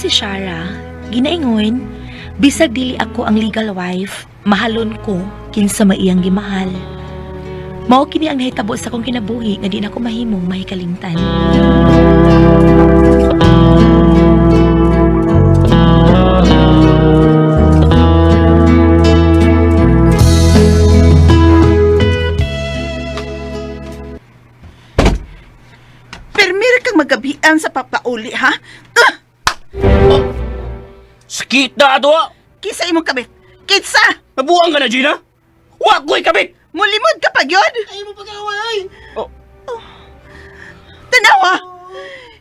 si Shara, ginaingon, bisag dili ako ang legal wife, mahalon ko kinsa maiyang gimahal. Mao kini ang nahitabo sa akong kinabuhi nga di na ko mahimong mahikalimtan. Permir kang magabian sa papauli, ha? Sakit na ato ah! Kisa imong kabit. Kitsa! Nabuang ka na, Gina! Huwag ko'y kabit! Mulimod ka pa yun! Ay mo pag-away! Oh, Tanawa!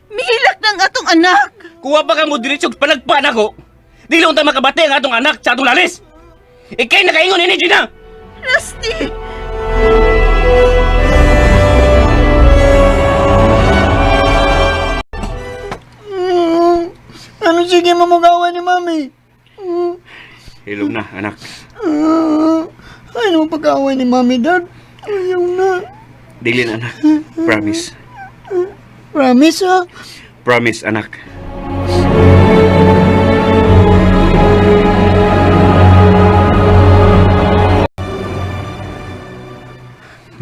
Mihilak ng atong anak! kuha pa ka mo diretsyo panagpan ako! Di lang tayo makabate ang atong anak sa atong lalis! Ikay nakaingon ini, Gina! Rusty! Ano sige mamugawan ni Mami? Hilom na, anak. Ano pag-away ni Mami, Dad? Ayaw na. Dili na, anak. Promise. Promise, ha? Promise, anak.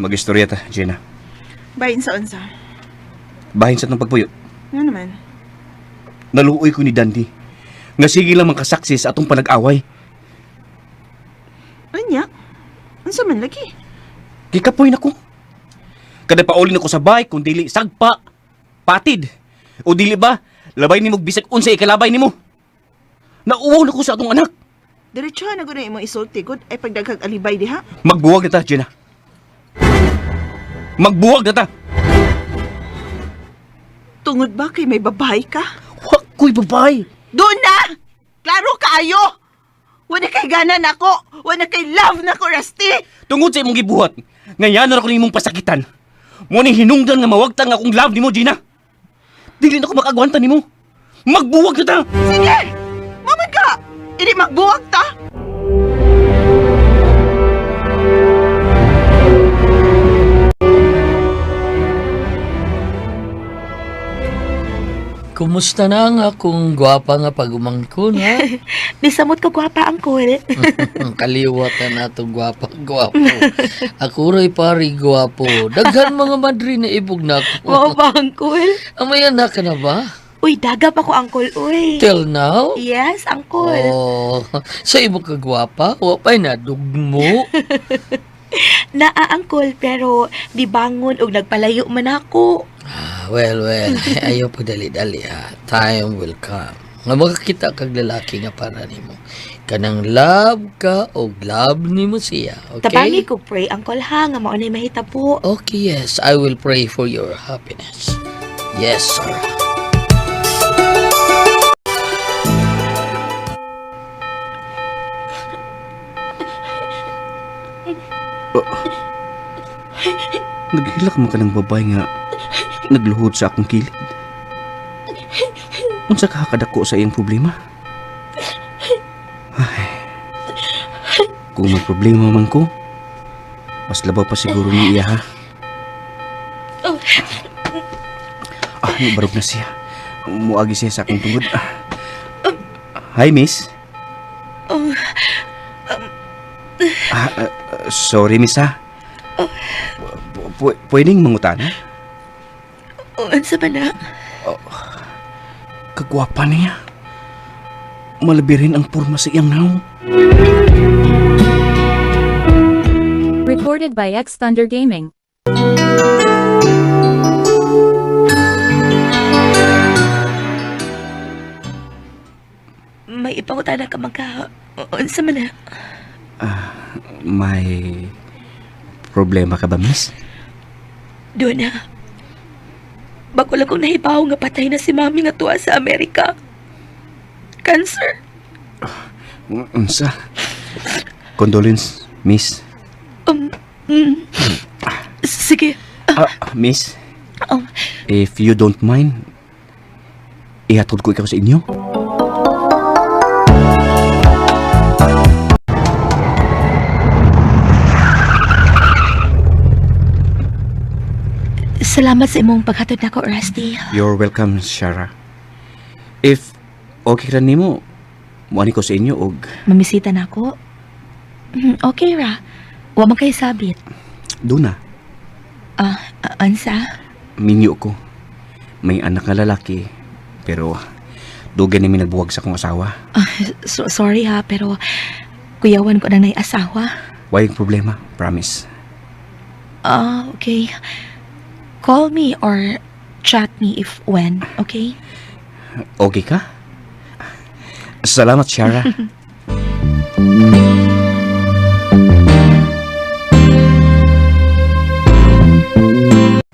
Mag-istorya ta, Gina. Bayin sa unsa. Bahin sa itong pagpuyo. Ano naman? Naluoy ko ni Dandy. Nga sige lang makasaksi sa atong panag-away. Anya? Unsa man lagi? Kikapoy na ko. Kada paulin ako sa bahay kung dili sagpa, patid. O dili ba, labay ni mo bisag unsa ikalabay ni mo. Nauwaw na ko sa atong anak. Diretsuhan na gud imong isulti gud ay pagdaghag alibay diha. Magbuwag na ta, Gina. Magbuwag na ta. Tungod ba kay may babae ka? Wag ko'y babae. Doon na! Klaro kaayo! Wala kay gana nako! Wala kay love nako, Rusty! Tungod sa imong gibuhat, ngayon na ako nimong pasakitan. Mo ni hinungdan nga mawagtang akong love nimo, Gina. Dili na ko makagwanta nimo. Magbuwag na ta. Sige! Maman ka! Hindi magbuwag ta! Kumusta na ang akong gwapa nga pagumangkon, ha? Bisamot ka gwapa, Angkol. Kaliwatan na itong gwapa-gwapo. Ako ray pari gwapo. Daghan mga madri na ibog na ako. Wow ba, Angkol? Amay anak ka na ba? Uy, dagap ako, Angkol, uy. Till now? Yes, Angkol. Oh, sa ibog ka gwapa, wapay na dugmo. Naa, Angkol, pero di bangon og nagpalayo man ako. Well, ayaw po dali-dali, ha. Time will come. Nga makakita kag lalaki nga para nimo. Kanang love ka o love nimo siya, okay? Tabangi ko pray, Angkol, ha, nga maunay mahitabo. Okay, yes. I will pray for your happiness. Yes, sir. Naghilak mo ka ng babae nga nagluhod sa akong kilid. Unsa ka kadako sa iyang problema? Ay, kung may problema man ko, mas labaw pa siguro ni iya, ha? Barog na siya. Muagi siya sa akong tungod. Hi, miss. Sorry, miss, ha? Pwedeng mangutana? Unsa ba na? Kagwapa niya. Malabi rin ang porma sa iyang naong. Recorded by X Thunder Gaming. May ipangutana ka magka... Unsa man na? May problema ka ba, miss? Doon na. Bago lang kong nahibaw nga patay na si Mami nga tuwa sa Amerika. Cancer. Unsa? Condolence, miss. Sige. Miss, Oh, if you don't mind, ihatod ko ikaw sa inyo. salamat sa imong paghatod nako, Rusty. You're welcome, Shara. If okay ra nimo. Muani ko sa inyo og Mamisita na ako. Okay ra. Wa man kay sabit. duna. Ansa? Minyo ko. May anak nga lalaki, pero dugan ni nagbuwag sa kong asawa. Sorry ha, pero kuyawan ko na nay asawa. Wayang problema, promise. Okay. Call me or chat me if when, okay? Okay ka? Salamat, Shara.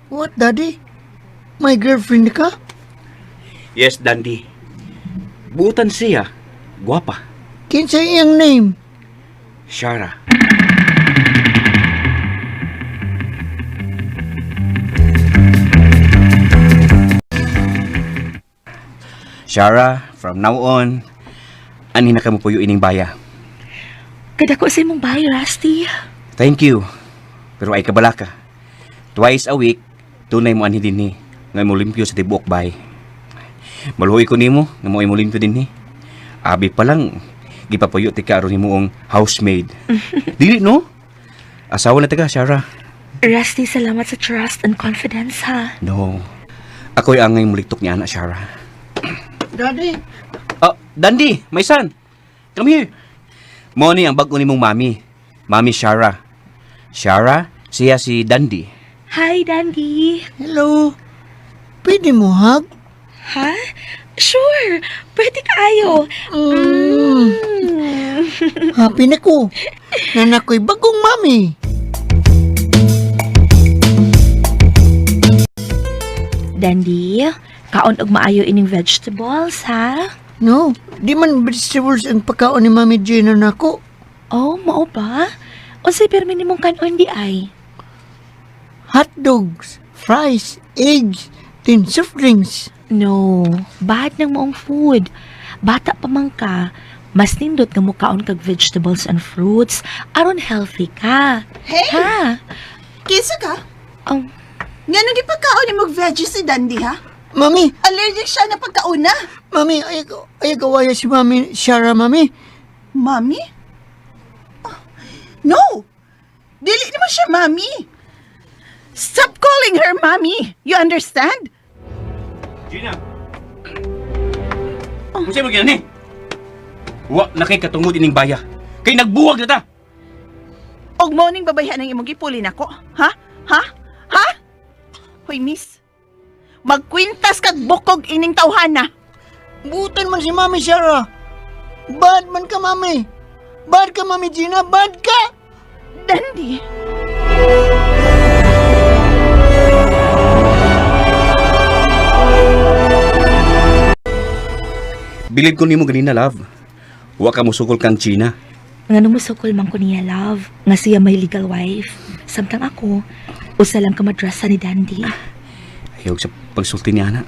What, Daddy? My girlfriend ka? Yes, Dandy. Buutan siya. Guwapa. Kinsa iyang name? Shara. Shara, from now on, ani na ka mo puyo ining baya. Kadako sa imong bahay, Rusty. Thank you. Pero ay kabala ka. Twice a week, tunay mo anhi dinhi nga mo limpyo sa tibuok bay. Maluhoy ko nimo nga mo limpyo dinhi. Abi pa lang gipapuyo ti karon nimo ang housemaid. Dili no? Asawa na taga, Shara. Rusty, salamat sa trust and confidence, ha? No. Ako'y angay muliktok niya na, Shara. Daddy, Dandy, my son. Come here. Moni ang bago nimong mami. Mami Shara. Shara, siya si Dandy. Hi, Dandy. hello. Pwede mo hug? Ha? Sure. Pwede kayo. Happy na ko. Nanakoy bagong mami. Dandy, kaon og maayo ining vegetables, ha? No, di man vegetables ang pagkaon ni Mami Gina nako. Oh, mao ba? Unsay permi nimong kanon di ay? Hot dogs, fries, eggs, tin soft drinks. No, bad ng moong food. Bata pa man ka, mas nindot nga mo kaon kag vegetables and fruits aron healthy ka. Hey! Ha? Kinsa ka? Um, Nga nang ipagkaon ni mag-veggie si Dandy, ha? Mami, Allergic siya na pagkauna. Mami, ay kawaya si Mami Shara, Mami. Mami? Ah, no! Dili naman siya Mami. Stop calling her Mami. You understand? Gina! Kung sa'yo mo ginani? Wa na kay katungod ining baya. Kay nagbuwag na ta! Og morning babayhan ng imong gipulin ako. Ha? Ha? Ha? Hoy, miss. Magkwintas kag bukog ining tawhana. Butan man si Mami Shara. Bad man ka, Mami. Bad ka, Mami Gina. Bad ka. Dandy. Bilib ko nimo ganina, love. Wa ka musukol kang Gina. nga numusukol man ko niya, love, nga siya may legal wife. Samtang ako, usa lang ka madrasa ni Dandy. Ayaw sa pagsulti niya na.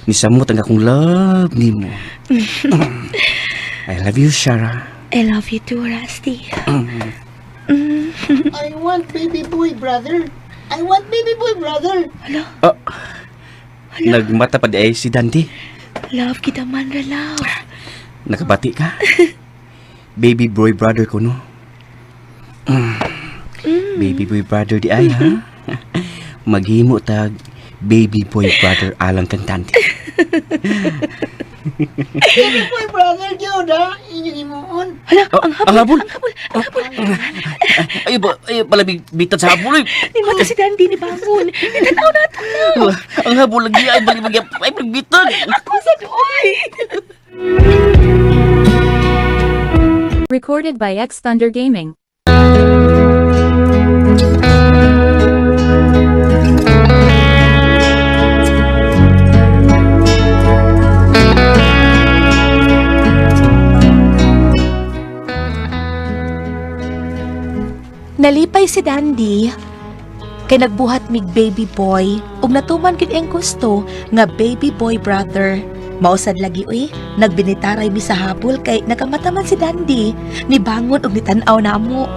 Nisamot ang akong love nimo. I love you, Shara. I love you too, Rusty. I want baby boy, brother. I want baby boy, brother. Nagmata pa di ay si Dandy. Love kita man ra, love. Nakabati ka? Baby boy brother ko, no? Baby boy brother di ay, ha? Maghimo tag baby boy brother alang kang Dandy. Baby boy, brother, Joda. Inyong imuon. Hala, ang habol. habol. Ayaw pala bitan sa habol, eh. Ni mata si Dandy ni bangon. Itanaw na ito na. Ang habol lagi ay bitan. Ako sa doy. Recorded by X Thunder Gaming. Nalipay si Dandy kay nagbuhat mig baby boy ug natuman gid ang gusto nga baby boy brother. Mausad lagi uy, nagbinitaray mi sa habol kay nakamata man si Dandy ni bangon og nitan-aw namo.